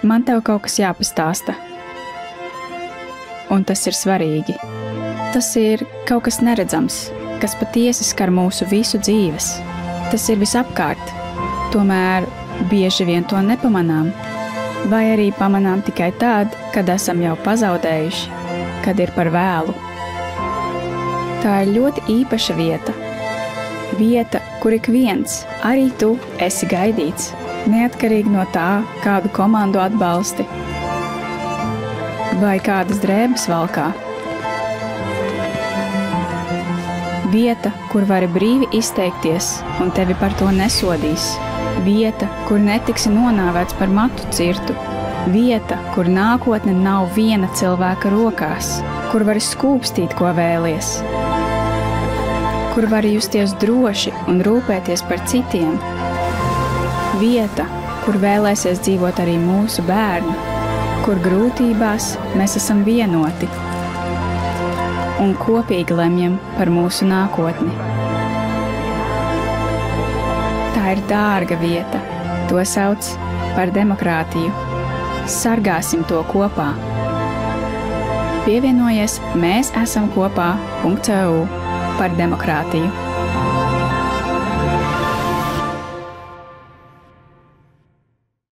man tev kaut kas jāpastāsta. Un tas ir svarīgi. Tas ir kaut kas neredzams, kas patiesi skar mūsu visu dzīves. Tas ir visapkārt. Tomēr bieži vien to nepamanām. Vai arī pamanām tikai tad, kad esam jau pazaudējuši, kad ir par vēlu. Tā ir ļoti īpaša vieta. Vieta, kur ik viens, arī tu, esi gaidīts, neatkarīgi no tā, kādu komandu atbalsti vai kādas drēbes valkā. Vieta, kur vari brīvi izteikties un tevi par to nesodīs. Vieta, kur netiksi nonāvēts par matu cirtu. Vieta, kur nākotne nav viena cilvēka rokās, kur vari skūpstīt, ko vēlies. Kur vari justies droši un rūpēties par citiem. Vieta, kur vēlēsies dzīvot arī mūsu bērni, kur grūtībās mēs esam vienoti un kopīgi lemjam par mūsu nākotni. Tā ir dārga vieta, to sauc par demokrātiju. Sargāsim to kopā. Pievienojies Mēs esam kopā.eu par demokrātiju.